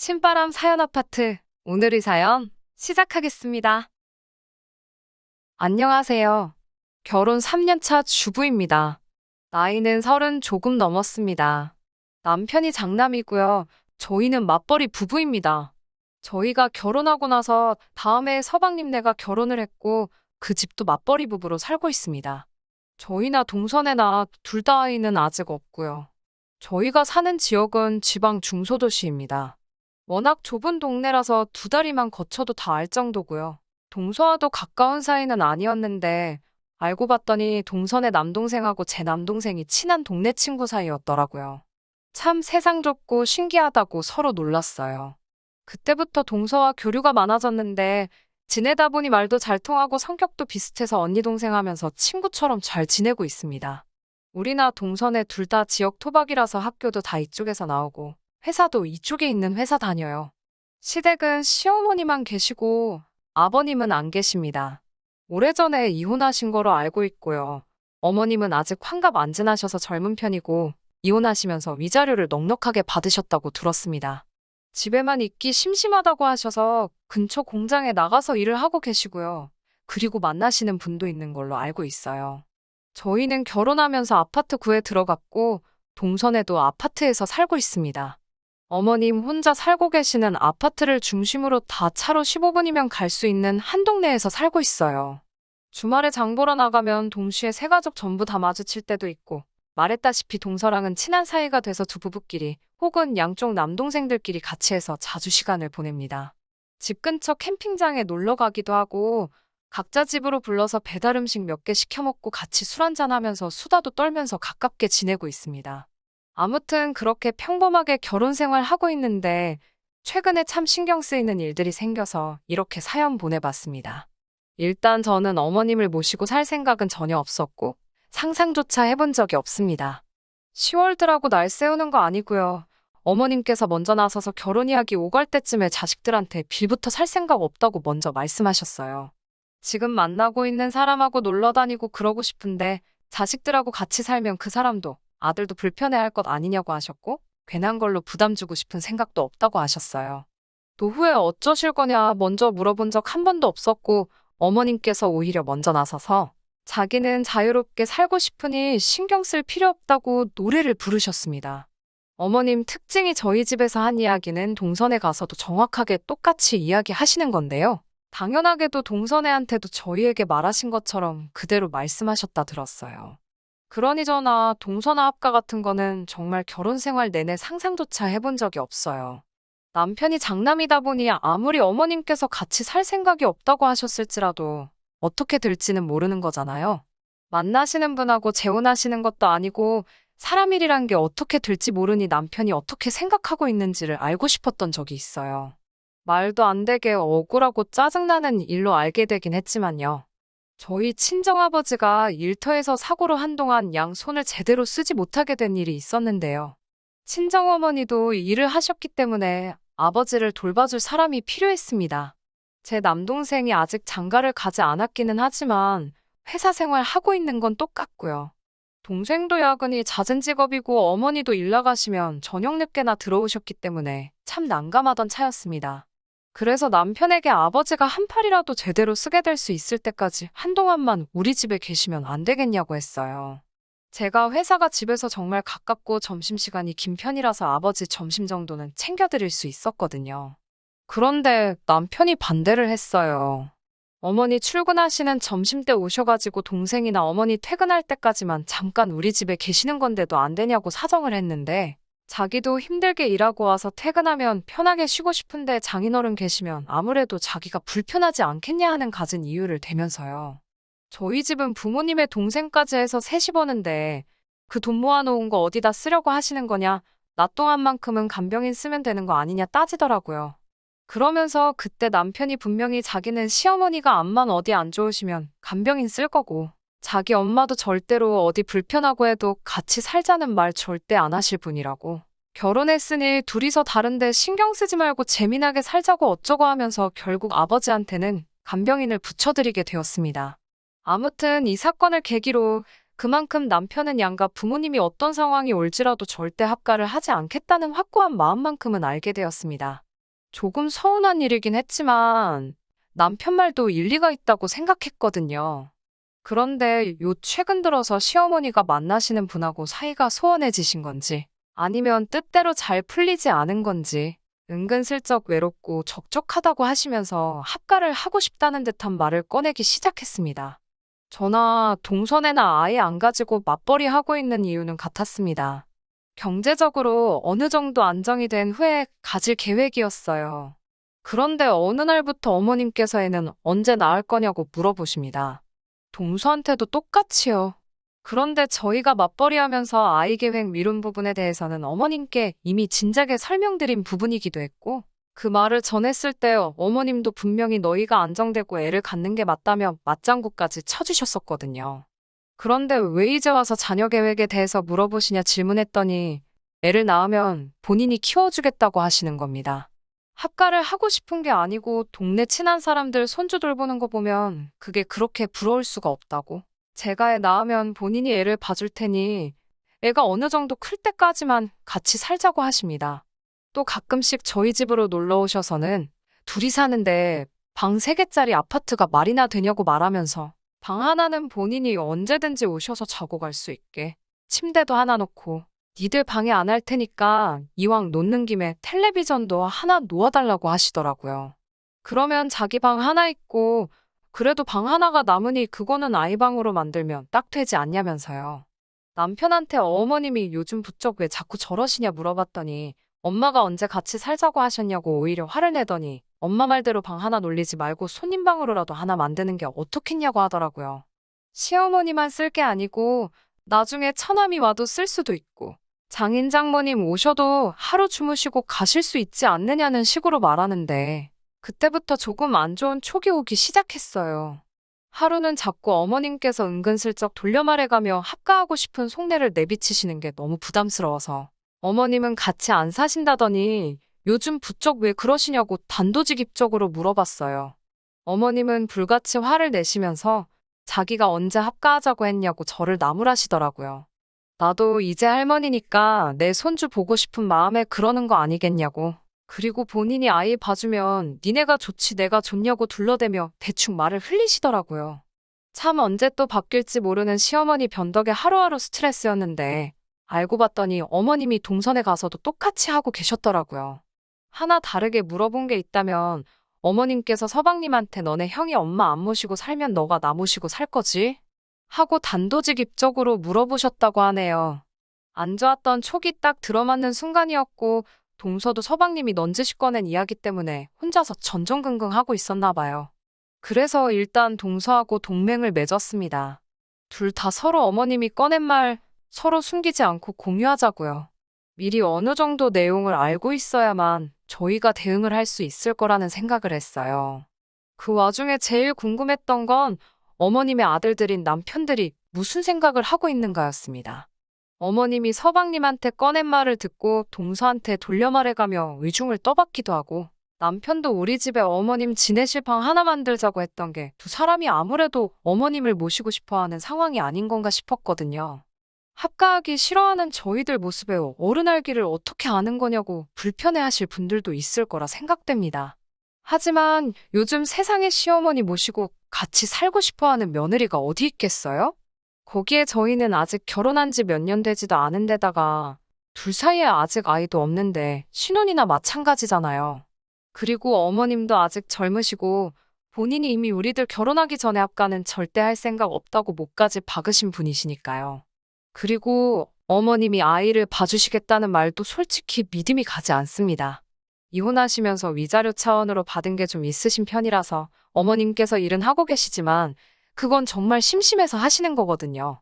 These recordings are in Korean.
신바람 사연 아파트. 오늘의 사연 시작하겠습니다. 안녕하세요. 결혼 3년차 주부입니다. 나이는 30 조금 넘었습니다. 남편이 장남이고요. 저희는 맞벌이 부부입니다. 저희가 결혼하고 나서 다음에 서방님네가 결혼을 했고 그 집도 맞벌이 부부로 살고 있습니다. 저희나 동선애나 둘 다 아이는 아직 없고요. 저희가 사는 지역은 지방 중소도시입니다. 워낙 좁은 동네라서 2다리만 거쳐도 다 알 정도고요. 동서와도 가까운 사이는 아니었는데 알고 봤더니 동선의 남동생하고 제 남동생이 친한 동네 친구 사이였더라고요. 참 세상 좁고 신기하다고 서로 놀랐어요. 그때부터 동서와 교류가 많아졌는데 지내다 보니 말도 잘 통하고 성격도 비슷해서 언니 동생 하면서 친구처럼 잘 지내고 있습니다. 우리나 동선에 둘 다 지역 토박이라서 학교도 다 이쪽에서 나오고 회사도 이쪽에 있는 회사 다녀요. 시댁은 시어머니만 계시고 아버님은 안 계십니다. 오래전에 이혼하신 거로 알고 있고요. 어머님은 아직 환갑 안 지나셔서 젊은 편이고 이혼하시면서 위자료를 넉넉하게 받으셨다고 들었습니다. 집에만 있기 심심하다고 하셔서 근처 공장에 나가서 일을 하고 계시고요. 그리고 만나시는 분도 있는 걸로 알고 있어요. 저희는 결혼하면서 아파트 구에 들어갔고 동선에도 아파트에서 살고 있습니다. 어머님 혼자 살고 계시는 아파트를 중심으로 다 차로 15분이면 갈 수 있는 한 동네에서 살고 있어요. 주말에 장 보러 나가면 동시에 세 가족 전부 다 마주칠 때도 있고 말했다시피 동서랑은 친한 사이가 돼서 두 부부끼리 혹은 양쪽 남동생들끼리 같이 해서 자주 시간을 보냅니다. 집 근처 캠핑장에 놀러 가기도 하고 각자 집으로 불러서 배달 음식 몇 개 시켜 먹고 같이 술 한잔 하면서 수다도 떨면서 가깝게 지내고 있습니다. 아무튼 그렇게 평범하게 결혼 생활 하고 있는데 최근에 참 신경 쓰이는 일들이 생겨서 이렇게 사연 보내봤습니다. 일단 저는 어머님을 모시고 살 생각은 전혀 없었고 상상조차 해본 적이 없습니다. 10월드라고 날 세우는 거 아니고요. 어머님께서 먼저 나서서 결혼 이야기 오갈 때쯤에 자식들한테 빌부터 살 생각 없다고 먼저 말씀하셨어요. 지금 만나고 있는 사람하고 놀러 다니고 그러고 싶은데 자식들하고 같이 살면 그 사람도 아들도 불편해할 것 아니냐고 하셨고 괜한 걸로 부담 주고 싶은 생각도 없다고 하셨어요. 노후에 어쩌실 거냐 먼저 물어본 적 한 번도 없었고 어머님께서 오히려 먼저 나서서 자기는 자유롭게 살고 싶으니 신경 쓸 필요 없다고 노래를 부르셨습니다. 어머님 특징이 저희 집에서 한 이야기는 동선에 가서도 정확하게 똑같이 이야기하시는 건데요. 당연하게도 동선애한테도 저희에게 말하신 것처럼 그대로 말씀하셨다 들었어요. 그러니 저나 동서나 합가 같은 거는 정말 결혼 생활 내내 상상조차 해본 적이 없어요. 남편이 장남이다 보니 아무리 어머님께서 같이 살 생각이 없다고 하셨을지라도 어떻게 될지는 모르는 거잖아요. 만나시는 분하고 재혼하시는 것도 아니고 사람 일이란 게 어떻게 될지 모르니 남편이 어떻게 생각하고 있는지를 알고 싶었던 적이 있어요. 말도 안 되게 억울하고 짜증나는 일로 알게 되긴 했지만요. 저희 친정아버지가 일터에서 사고로 한동안 양 손을 제대로 쓰지 못하게 된 일이 있었는데요. 친정어머니도 일을 하셨기 때문에 아버지를 돌봐줄 사람이 필요했습니다. 제 남동생이 아직 장가를 가지 않았기는 하지만 회사 생활 하고 있는 건 똑같고요. 동생도 야근이 잦은 직업이고 어머니도 일 나가시면 저녁 늦게나 들어오셨기 때문에 참 난감하던 차였습니다. 그래서 남편에게 아버지가 한 팔이라도 제대로 쓰게 될 수 있을 때까지 한동안만 우리 집에 계시면 안 되겠냐고 했어요. 제가 회사가 집에서 정말 가깝고 점심시간이 긴 편이라서 아버지 점심 정도는 챙겨드릴 수 있었거든요. 그런데 남편이 반대를 했어요. 어머니 출근하시는 점심때 오셔가지고 동생이나 어머니 퇴근할 때까지만 잠깐 우리 집에 계시는 건데도 안 되냐고 사정을 했는데 자기도 힘들게 일하고 와서 퇴근하면 편하게 쉬고 싶은데 장인어른 계시면 아무래도 자기가 불편하지 않겠냐 하는 갖은 이유를 대면서요. 저희 집은 부모님의 동생까지 해서 셋이 버는데 그 돈 모아놓은 거 어디다 쓰려고 하시는 거냐, 나 동안만큼은 간병인 쓰면 되는 거 아니냐 따지더라고요. 그러면서 그때 남편이 분명히 자기는 시어머니가 암만 어디 안 좋으시면 간병인 쓸 거고 자기 엄마도 절대로 어디 불편하고 해도 같이 살자는 말 절대 안 하실 분이라고. 결혼했으니 둘이서 다른데 신경 쓰지 말고 재미나게 살자고 어쩌고 하면서 결국 아버지한테는 간병인을 붙여드리게 되었습니다. 아무튼 이 사건을 계기로 그만큼 남편은 양가 부모님이 어떤 상황이 올지라도 절대 합가를 하지 않겠다는 확고한 마음만큼은 알게 되었습니다. 조금 서운한 일이긴 했지만 남편 말도 일리가 있다고 생각했거든요. 그런데 요 최근 들어서 시어머니가 만나시는 분하고 사이가 소원해지신 건지 아니면 뜻대로 잘 풀리지 않은 건지 은근슬쩍 외롭고 적적하다고 하시면서 합가를 하고 싶다는 듯한 말을 꺼내기 시작했습니다. 저나 동선애나 아예 안 가지고 맞벌이 하고 있는 이유는 같았습니다. 경제적으로 어느 정도 안정이 된 후에 가질 계획이었어요. 그런데 어느 날부터 어머님께서 애는 언제 낳을 거냐고 물어보십니다. 동서한테도 똑같이요. 그런데 저희가 맞벌이 하면서 아이 계획 미룬 부분에 대해서는 어머님께 이미 진작에 설명드린 부분이기도 했고, 그 말을 전했을 때 어머님도 분명히 너희가 안정되고 애를 갖는 게 맞다며 맞장구까지 쳐주셨었거든요. 그런데 왜 이제 와서 자녀 계획에 대해서 물어보시냐 질문했더니 애를 낳으면 본인이 키워주겠다고 하시는 겁니다. 합가를 하고 싶은 게 아니고 동네 친한 사람들 손주 돌보는 거 보면 그게 그렇게 부러울 수가 없다고. 제가 애 낳으면 본인이 애를 봐줄 테니 애가 어느 정도 클 때까지만 같이 살자고 하십니다. 또 가끔씩 저희 집으로 놀러 오셔서는 둘이 사는데 방 3개짜리 아파트가 말이나 되냐고 말하면서 방 하나는 본인이 언제든지 오셔서 자고 갈 수 있게 침대도 하나 놓고 니들 방에 안 할 테니까 이왕 놓는 김에 텔레비전도 하나 놓아달라고 하시더라고요. 그러면 자기 방 하나 있고 그래도 방 하나가 남으니 그거는 아이 방으로 만들면 딱 되지 않냐면서요. 남편한테 어머님이 요즘 부쩍 왜 자꾸 저러시냐 물어봤더니 엄마가 언제 같이 살자고 하셨냐고 오히려 화를 내더니 엄마 말대로 방 하나 놀리지 말고 손님 방으로라도 하나 만드는 게 어떻겠냐고 하더라고요. 시어머니만 쓸 게 아니고 나중에 처남이 와도 쓸 수도 있고 장인 장모님 오셔도 하루 주무시고 가실 수 있지 않느냐는 식으로 말하는데 그때부터 조금 안 좋은 촉이 오기 시작했어요. 하루는 자꾸 어머님께서 은근슬쩍 돌려 말해가며 합가하고 싶은 속내를 내비치시는 게 너무 부담스러워서 어머님은 같이 안 사신다더니 요즘 부쩍 왜 그러시냐고 단도직입적으로 물어봤어요. 어머님은 불같이 화를 내시면서 자기가 언제 합가하자고 했냐고 저를 나무라시더라고요. 나도 이제 할머니니까 내 손주 보고 싶은 마음에 그러는 거 아니겠냐고. 그리고 본인이 아이 봐주면 니네가 좋지 내가 좋냐고 둘러대며 대충 말을 흘리시더라고요. 참 언제 또 바뀔지 모르는 시어머니 변덕에 하루하루 스트레스였는데 알고 봤더니 어머님이 동선에 가서도 똑같이 하고 계셨더라고요. 하나 다르게 물어본 게 있다면 어머님께서 서방님한테 너네 형이 엄마 안 모시고 살면 너가 나 모시고 살 거지? 하고 단도직입적으로 물어보셨다고 하네요. 안 좋았던 촉이 딱 들어맞는 순간이었고 동서도 서방님이 넌지시 꺼낸 이야기 때문에 혼자서 전전긍긍하고 있었나 봐요. 그래서 일단 동서하고 동맹을 맺었습니다. 둘 다 서로 어머님이 꺼낸 말 서로 숨기지 않고 공유하자고요. 미리 어느 정도 내용을 알고 있어야만 저희가 대응을 할 수 있을 거라는 생각을 했어요. 그 와중에 제일 궁금했던 건 어머님의 아들들인 남편들이 무슨 생각을 하고 있는가였습니다. 어머님이 서방님한테 꺼낸 말을 듣고 동서한테 돌려 말해가며 의중을 떠받기도 하고 남편도 우리 집에 어머님 지내실 방 하나 만들자고 했던 게 두 사람이 아무래도 어머님을 모시고 싶어하는 상황이 아닌 건가 싶었거든요. 합가하기 싫어하는 저희들 모습에 어른 알기를 어떻게 아는 거냐고 불편해하실 분들도 있을 거라 생각됩니다. 하지만 요즘 세상에 시어머니 모시고 같이 살고 싶어하는 며느리가 어디 있겠어요? 거기에 저희는 아직 결혼한 지 몇 년 되지도 않은 데다가 둘 사이에 아직 아이도 없는데 신혼이나 마찬가지잖아요. 그리고 어머님도 아직 젊으시고 본인이 이미 우리들 결혼하기 전에 합가는 절대 할 생각 없다고 목까지 박으신 분이시니까요. 그리고 어머님이 아이를 봐주시겠다는 말도 솔직히 믿음이 가지 않습니다. 이혼하시면서 위자료 차원으로 받은 게 좀 있으신 편이라서 어머님께서 일은 하고 계시지만 그건 정말 심심해서 하시는 거거든요.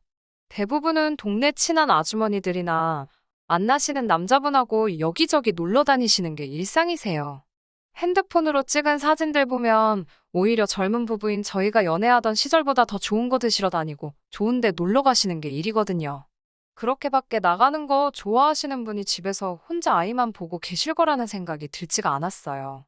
대부분은 동네 친한 아주머니들이나 만나시는 남자분하고 여기저기 놀러 다니시는 게 일상이세요. 핸드폰으로 찍은 사진들 보면 오히려 젊은 부부인 저희가 연애하던 시절보다 더 좋은 거 드시러 다니고 좋은데 놀러 가시는 게 일이거든요. 그렇게 밖에 나가는 거 좋아하시는 분이 집에서 혼자 아이만 보고 계실 거라는 생각이 들지가 않았어요.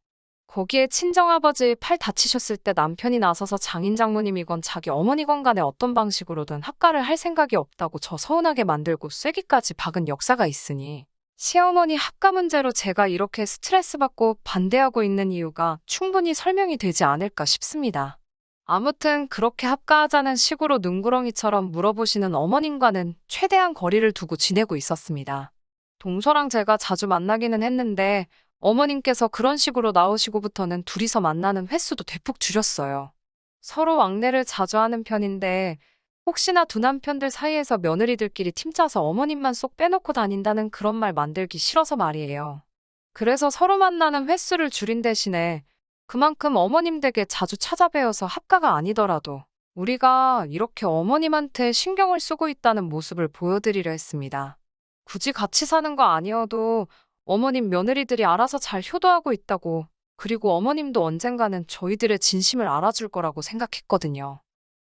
거기에 친정아버지 팔 다치셨을 때 남편이 나서서 장인 장모님이건 자기 어머니건 간에 어떤 방식으로든 합가를 할 생각이 없다고 저 서운하게 만들고 쐐기까지 박은 역사가 있으니 시어머니 합가 문제로 제가 이렇게 스트레스 받고 반대하고 있는 이유가 충분히 설명이 되지 않을까 싶습니다. 아무튼 그렇게 합가하자는 식으로 눈구렁이처럼 물어보시는 어머님과는 최대한 거리를 두고 지내고 있었습니다. 동서랑 제가 자주 만나기는 했는데 어머님께서 그런 식으로 나오시고부터는 둘이서 만나는 횟수도 대폭 줄였어요. 서로 왕래를 자주 하는 편인데 혹시나 두 남편들 사이에서 며느리들끼리 팀 짜서 어머님만 쏙 빼놓고 다닌다는 그런 말 만들기 싫어서 말이에요. 그래서 서로 만나는 횟수를 줄인 대신에 그만큼 어머님 댁에 자주 찾아뵈어서 합가가 아니더라도 우리가 이렇게 어머님한테 신경을 쓰고 있다는 모습을 보여드리려 했습니다. 굳이 같이 사는 거 아니어도 어머님 며느리들이 알아서 잘 효도하고 있다고, 그리고 어머님도 언젠가는 저희들의 진심을 알아줄 거라고 생각했거든요.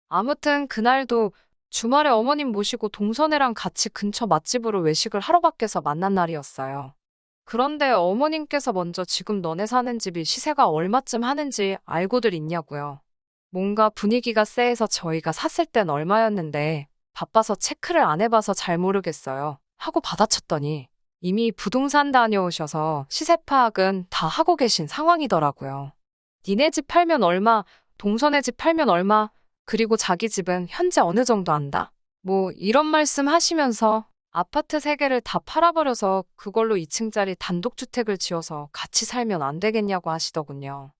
아무튼 그날도 주말에 어머님 모시고 동선애랑 같이 근처 맛집으로 외식을 하러 밖에서 만난 날이었어요. 그런데 어머님께서 먼저 지금 너네 사는 집이 시세가 얼마쯤 하는지 알고들 있냐고요. 뭔가 분위기가 쎄해서 저희가 샀을 땐 얼마였는데 바빠서 체크를 안 해봐서 잘 모르겠어요 하고 받아쳤더니 이미 부동산 다녀오셔서 시세 파악은 다 하고 계신 상황이더라고요. 니네 집 팔면 얼마, 동선의 집 팔면 얼마, 그리고 자기 집은 현재 어느 정도 한다. 뭐 이런 말씀 하시면서 아파트 3개를 다 팔아버려서 그걸로 2층짜리 단독주택을 지어서 같이 살면 안 되겠냐고 하시더군요.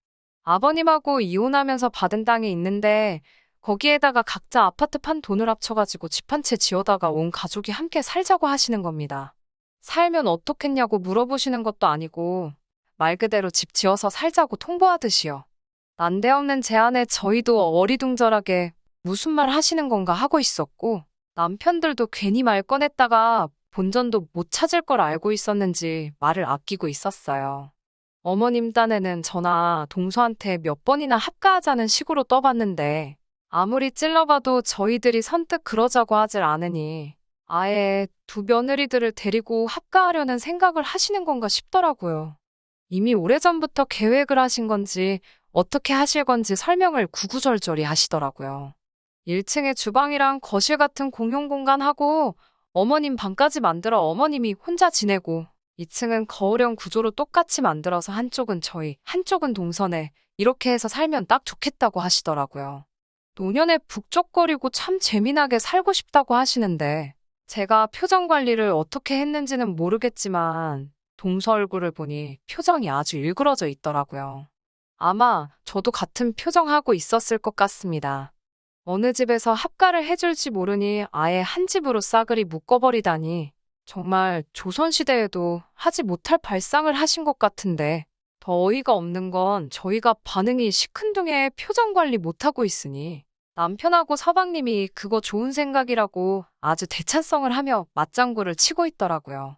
아버님하고 이혼하면서 받은 땅이 있는데 거기에다가 각자 아파트 판 돈을 합쳐가지고 집 한 채 지어다가 온 가족이 함께 살자고 하시는 겁니다. 살면 어떻겠냐고 물어보시는 것도 아니고 말 그대로 집 지어서 살자고 통보하듯이요. 난데없는 제안에 저희도 어리둥절하게 무슨 말 하시는 건가 하고 있었고 남편들도 괜히 말 꺼냈다가 본전도 못 찾을 걸 알고 있었는지 말을 아끼고 있었어요. 어머님 딴에는 저나 동서한테 몇 번이나 합가하자는 식으로 떠봤는데 아무리 찔러봐도 저희들이 선뜻 그러자고 하질 않으니 아예 두 며느리들을 데리고 합가하려는 생각을 하시는 건가 싶더라고요. 이미 오래전부터 계획을 하신 건지 어떻게 하실 건지 설명을 구구절절히 하시더라고요. 1층에 주방이랑 거실 같은 공용 공간하고 어머님 방까지 만들어 어머님이 혼자 지내고 2층은 거울형 구조로 똑같이 만들어서 한쪽은 저희, 한쪽은 동선에 이렇게 해서 살면 딱 좋겠다고 하시더라고요. 노년에 북적거리고 참 재미나게 살고 싶다고 하시는데 제가 표정 관리를 어떻게 했는지는 모르겠지만 동서 얼굴을 보니 표정이 아주 일그러져 있더라고요. 아마 저도 같은 표정하고 있었을 것 같습니다. 어느 집에서 합가를 해줄지 모르니 아예 한 집으로 싸그리 묶어버리다니 정말 조선시대에도 하지 못할 발상을 하신 것 같은데 더 어이가 없는 건 저희가 반응이 시큰둥해 표정 관리 못하고 있으니 남편하고 서방님이 그거 좋은 생각이라고 아주 대찬성을 하며 맞장구를 치고 있더라고요.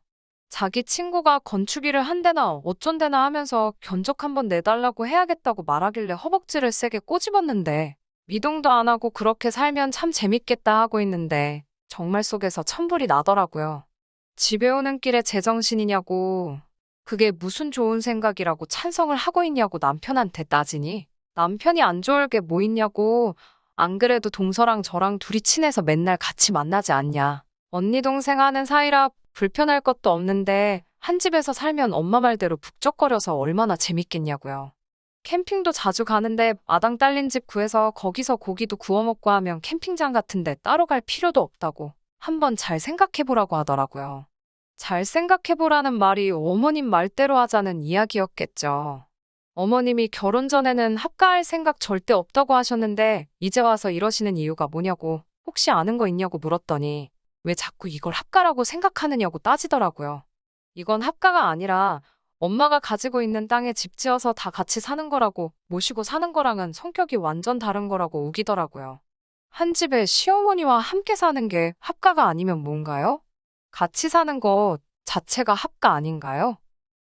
자기 친구가 건축일을 한대나 어쩐대나 하면서 견적 한번 내달라고 해야겠다고 말하길래 허벅지를 세게 꼬집었는데 미동도 안 하고 그렇게 살면 참 재밌겠다 하고 있는데 정말 속에서 천불이 나더라고요. 집에 오는 길에 제정신이냐고, 그게 무슨 좋은 생각이라고 찬성을 하고 있냐고 남편한테 따지니 남편이 안 좋을 게 뭐 있냐고, 안 그래도 동서랑 저랑 둘이 친해서 맨날 같이 만나지 않냐. 언니 동생 하는 사이라 불편할 것도 없는데 한 집에서 살면 엄마 말대로 북적거려서 얼마나 재밌겠냐고요. 캠핑도 자주 가는데 마당 딸린 집 구해서 거기서 고기도 구워 먹고 하면 캠핑장 같은데 따로 갈 필요도 없다고 한번 잘 생각해보라고 하더라고요. 잘 생각해보라는 말이 어머님 말대로 하자는 이야기였겠죠. 어머님이 결혼 전에는 합가할 생각 절대 없다고 하셨는데 이제 와서 이러시는 이유가 뭐냐고 혹시 아는 거 있냐고 물었더니 왜 자꾸 이걸 합가라고 생각하느냐고 따지더라고요. 이건 합가가 아니라 엄마가 가지고 있는 땅에 집 지어서 다 같이 사는 거라고, 모시고 사는 거랑은 성격이 완전 다른 거라고 우기더라고요. 한 집에 시어머니와 함께 사는 게 합가가 아니면 뭔가요? 같이 사는 것 자체가 합가 아닌가요?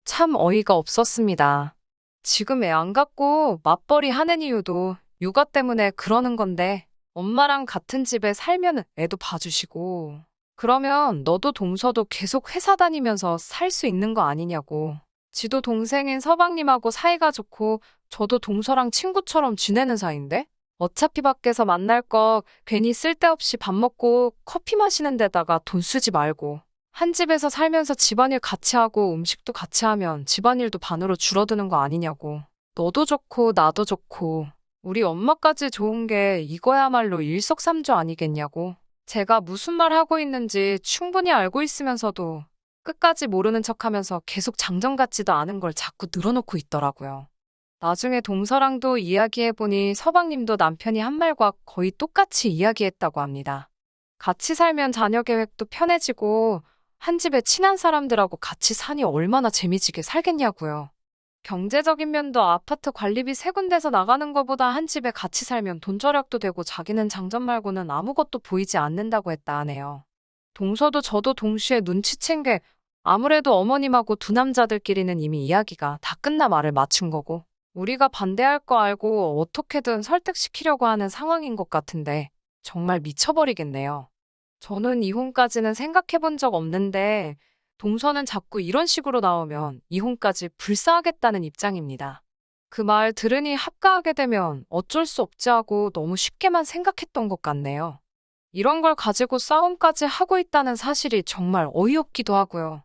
참 어이가 없었습니다. 지금 애 안 갖고 맞벌이 하는 이유도 육아 때문에 그러는 건데 엄마랑 같은 집에 살면 애도 봐주시고 그러면 너도 동서도 계속 회사 다니면서 살 수 있는 거 아니냐고. 지도 동생인 서방님하고 사이가 좋고 저도 동서랑 친구처럼 지내는 사이인데 어차피 밖에서 만날 거 괜히 쓸데없이 밥 먹고 커피 마시는 데다가 돈 쓰지 말고 한 집에서 살면서 집안일 같이 하고 음식도 같이 하면 집안일도 반으로 줄어드는 거 아니냐고. 너도 좋고 나도 좋고 우리 엄마까지 좋은 게 이거야말로 일석삼조 아니겠냐고. 제가 무슨 말 하고 있는지 충분히 알고 있으면서도 끝까지 모르는 척하면서 계속 장정 같지도 않은 걸 자꾸 늘어놓고 있더라고요. 나중에 동서랑도 이야기해보니 서방님도 남편이 한 말과 거의 똑같이 이야기했다고 합니다. 같이 살면 자녀 계획도 편해지고 한 집에 친한 사람들하고 같이 사니 얼마나 재미지게 살겠냐고요. 경제적인 면도 아파트 관리비 세 군데서 나가는 것보다 한 집에 같이 살면 돈 절약도 되고 자기는 장점 말고는 아무것도 보이지 않는다고 했다 하네요. 동서도 저도 동시에 눈치챈 게 아무래도 어머님하고 두 남자들끼리는 이미 이야기가 다 끝나 말을 맞춘 거고 우리가 반대할 거 알고 어떻게든 설득시키려고 하는 상황인 것 같은데 정말 미쳐버리겠네요. 저는 이혼까지는 생각해 본 적 없는데 동서는 자꾸 이런 식으로 나오면 이혼까지 불사하겠다는 입장입니다. 그 말 들으니 합가하게 되면 어쩔 수 없지 하고 너무 쉽게만 생각했던 것 같네요. 이런 걸 가지고 싸움까지 하고 있다는 사실이 정말 어이없기도 하고요.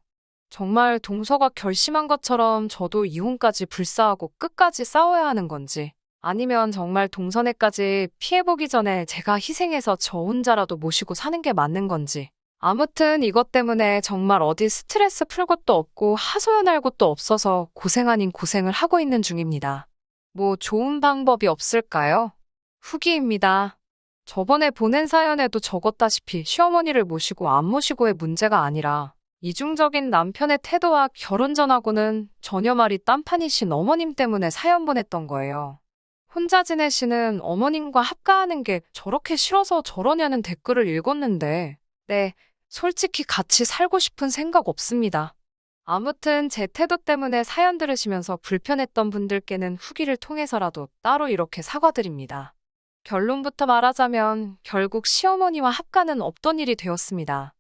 정말 동서가 결심한 것처럼 저도 이혼까지 불사하고 끝까지 싸워야 하는 건지 아니면 정말 동선애까지 피해보기 전에 제가 희생해서 저 혼자라도 모시고 사는 게 맞는 건지 아무튼 이것 때문에 정말 어디 스트레스 풀 것도 없고 하소연할 곳도 없어서 고생 아닌 고생을 하고 있는 중입니다. 뭐 좋은 방법이 없을까요? 후기입니다. 저번에 보낸 사연에도 적었다시피 시어머니를 모시고 안 모시고의 문제가 아니라 이중적인 남편의 태도와 결혼 전하고는 전혀 말이 딴판이신 어머님 때문에 사연 보냈던 거예요. 혼자 지내시는 어머님과 합가하는 게 저렇게 싫어서 저러냐는 댓글을 읽었는데 네, 솔직히 같이 살고 싶은 생각 없습니다. 아무튼 제 태도 때문에 사연 들으시면서 불편했던 분들께는 후기를 통해서라도 따로 이렇게 사과드립니다. 결론부터 말하자면 결국 시어머니와 합가는 없던 일이 되었습니다.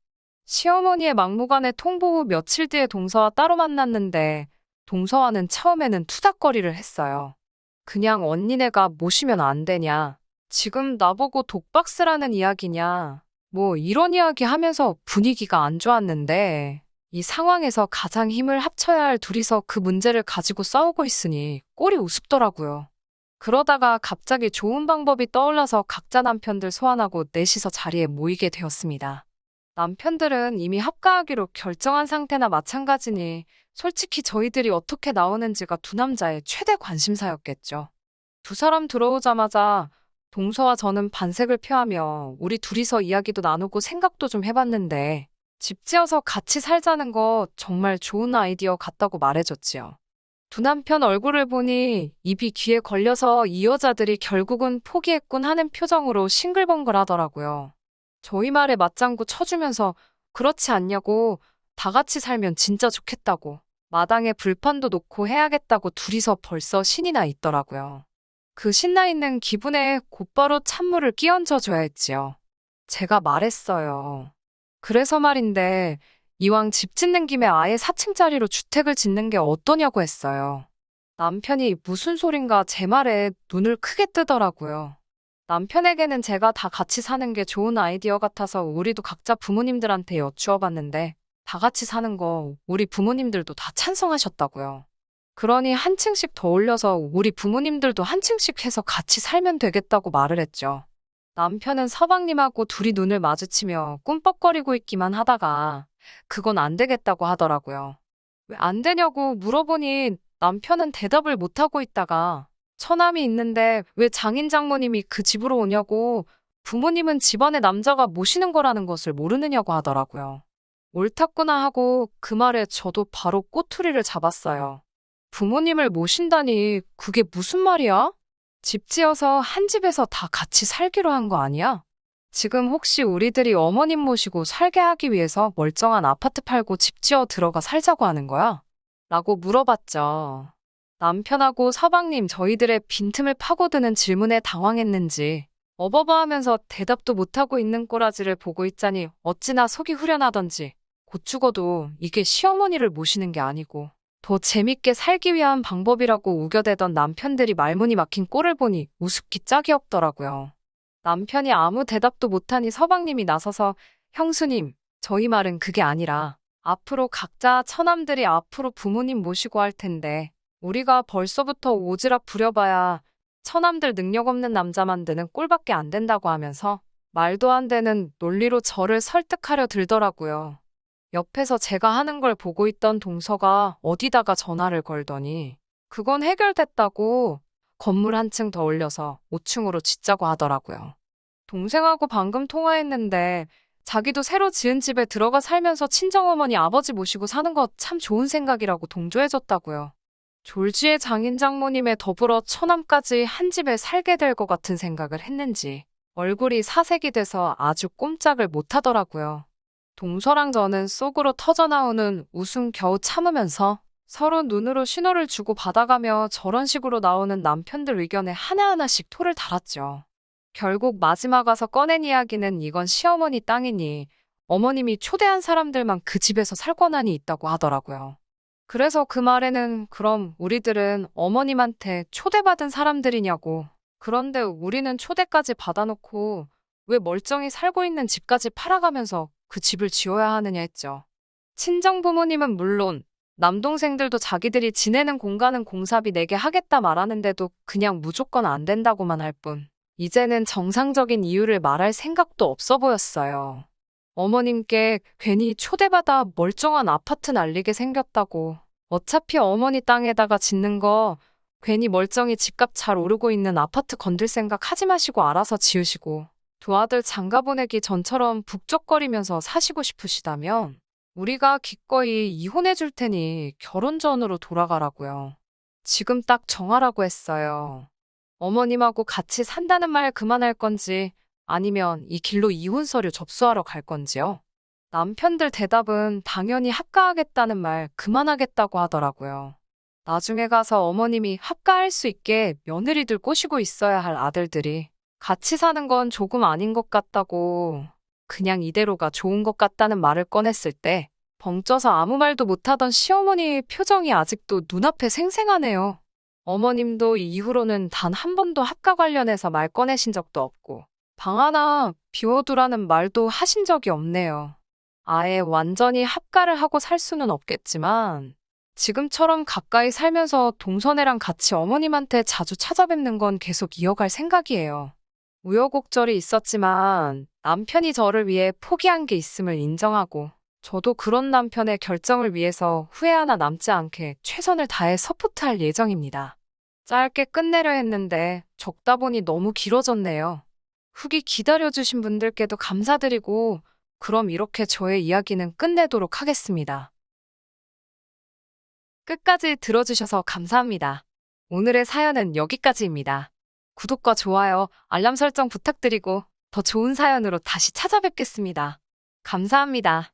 시어머니의 막무가내 통보 후 며칠 뒤에 동서와 따로 만났는데 동서와는 처음에는 투닥거리를 했어요. 그냥 언니네가 모시면 안 되냐. 지금 나보고 독박스라는 이야기냐. 뭐 이런 이야기 하면서 분위기가 안 좋았는데 이 상황에서 가장 힘을 합쳐야 할 둘이서 그 문제를 가지고 싸우고 있으니 꼴이 우습더라고요. 그러다가 갑자기 좋은 방법이 떠올라서 각자 남편들 소환하고 넷이서 자리에 모이게 되었습니다. 남편들은 이미 합가하기로 결정한 상태나 마찬가지니 솔직히 저희들이 어떻게 나오는지가 두 남자의 최대 관심사였겠죠. 두 사람 들어오자마자 동서와 저는 반색을 표하며 우리 둘이서 이야기도 나누고 생각도 좀 해봤는데 집 지어서 같이 살자는 거 정말 좋은 아이디어 같다고 말해줬지요. 두 남편 얼굴을 보니 입이 귀에 걸려서 이 여자들이 결국은 포기했군 하는 표정으로 싱글벙글 하더라고요. 저희 말에 맞장구 쳐주면서 그렇지 않냐고 다 같이 살면 진짜 좋겠다고 마당에 불판도 놓고 해야겠다고 둘이서 벌써 신이 나 있더라고요. 그 신나 있는 기분에 곧바로 찬물을 끼얹어줘야 했지요. 제가 말했어요. 그래서 말인데 이왕 집 짓는 김에 아예 4층짜리로 주택을 짓는 게 어떠냐고 했어요. 남편이 무슨 소린가 제 말에 눈을 크게 뜨더라고요. 남편에게는 제가 다 같이 사는 게 좋은 아이디어 같아서 우리도 각자 부모님들한테 여쭈어봤는데 다 같이 사는 거 우리 부모님들도 다 찬성하셨다고요. 그러니 한 층씩 더 올려서 우리 부모님들도 한 층씩 해서 같이 살면 되겠다고 말을 했죠. 남편은 서방님하고 둘이 눈을 마주치며 꿈뻑거리고 있기만 하다가 그건 안 되겠다고 하더라고요. 왜 안 되냐고 물어보니 남편은 대답을 못하고 있다가 처남이 있는데 왜 장인 장모님이 그 집으로 오냐고 부모님은 집안에 남자가 모시는 거라는 것을 모르느냐고 하더라고요. 옳았구나 하고 그 말에 저도 바로 꼬투리를 잡았어요. 부모님을 모신다니 그게 무슨 말이야? 집 지어서 한 집에서 다 같이 살기로 한 거 아니야? 지금 혹시 우리들이 어머님 모시고 살게 하기 위해서 멀쩡한 아파트 팔고 집 지어 들어가 살자고 하는 거야? 라고 물어봤죠. 남편하고 서방님 저희들의 빈틈을 파고드는 질문에 당황했는지 어버버하면서 대답도 못하고 있는 꼬라지를 보고 있자니 어찌나 속이 후련하던지 곧 죽어도 이게 시어머니를 모시는 게 아니고 더 재밌게 살기 위한 방법이라고 우겨대던 남편들이 말문이 막힌 꼴을 보니 우습기 짝이 없더라고요. 남편이 아무 대답도 못하니 서방님이 나서서 형수님, 저희 말은 그게 아니라 앞으로 각자 처남들이 앞으로 부모님 모시고 할 텐데 우리가 벌써부터 오지랖 부려봐야 처남들 능력 없는 남자 만드는 꼴밖에 안 된다고 하면서 말도 안 되는 논리로 저를 설득하려 들더라고요. 옆에서 제가 하는 걸 보고 있던 동서가 어디다가 전화를 걸더니 그건 해결됐다고 건물 한 층 더 올려서 5층으로 짓자고 하더라고요. 동생하고 방금 통화했는데 자기도 새로 지은 집에 들어가 살면서 친정어머니 아버지 모시고 사는 거 참 좋은 생각이라고 동조해줬다고요. 졸지의 장인 장모님에 더불어 처남까지 한 집에 살게 될 것 같은 생각을 했는지 얼굴이 사색이 돼서 아주 꼼짝을 못 하더라고요. 동서랑 저는 속으로 터져나오는 웃음 겨우 참으면서 서로 눈으로 신호를 주고 받아가며 저런 식으로 나오는 남편들 의견에 하나하나씩 토를 달았죠. 결국 마지막 와서 꺼낸 이야기는 이건 시어머니 땅이니 어머님이 초대한 사람들만 그 집에서 살 권한이 있다고 하더라고요. 그래서 그 말에는 그럼 우리들은 어머님한테 초대받은 사람들이냐고. 그런데 우리는 초대까지 받아놓고 왜 멀쩡히 살고 있는 집까지 팔아가면서 그 집을 지어야 하느냐 했죠. 친정 부모님은 물론 남동생들도 자기들이 지내는 공간은 공사비 내게 하겠다 말하는데도 그냥 무조건 안 된다고만 할 뿐. 이제는 정상적인 이유를 말할 생각도 없어 보였어요. 어머님께 괜히 초대받아 멀쩡한 아파트 날리게 생겼다고. 어차피 어머니 땅에다가 짓는 거 괜히 멀쩡히 집값 잘 오르고 있는 아파트 건들 생각 하지 마시고 알아서 지으시고 두 아들 장가 보내기 전처럼 북적거리면서 사시고 싶으시다면 우리가 기꺼이 이혼해 줄 테니 결혼 전으로 돌아가라고요. 지금 딱 정하라고 했어요. 어머님하고 같이 산다는 말 그만할 건지 아니면 이 길로 이혼 서류 접수하러 갈 건지요. 남편들 대답은 당연히 합가하겠다는 말 그만하겠다고 하더라고요. 나중에 가서 어머님이 합가할 수 있게 며느리들 꼬시고 있어야 할 아들들이 같이 사는 건 조금 아닌 것 같다고 그냥 이대로가 좋은 것 같다는 말을 꺼냈을 때 벙쪄서 아무 말도 못하던 시어머니의 표정이 아직도 눈앞에 생생하네요. 어머님도 이후로는 단 한 번도 합가 관련해서 말 꺼내신 적도 없고 방 하나 비워두라는 말도 하신 적이 없네요. 아예 완전히 합가를 하고 살 수는 없겠지만 지금처럼 가까이 살면서 동서네랑 같이 어머님한테 자주 찾아뵙는 건 계속 이어갈 생각이에요. 우여곡절이 있었지만 남편이 저를 위해 포기한 게 있음을 인정하고 저도 그런 남편의 결정을 위해서 후회 하나 남지 않게 최선을 다해 서포트할 예정입니다. 짧게 끝내려 했는데 적다 보니 너무 길어졌네요. 후기 기다려주신 분들께도 감사드리고 그럼 이렇게 저의 이야기는 끝내도록 하겠습니다. 끝까지 들어주셔서 감사합니다. 오늘의 사연은 여기까지입니다. 구독과 좋아요, 알람 설정 부탁드리고 더 좋은 사연으로 다시 찾아뵙겠습니다. 감사합니다.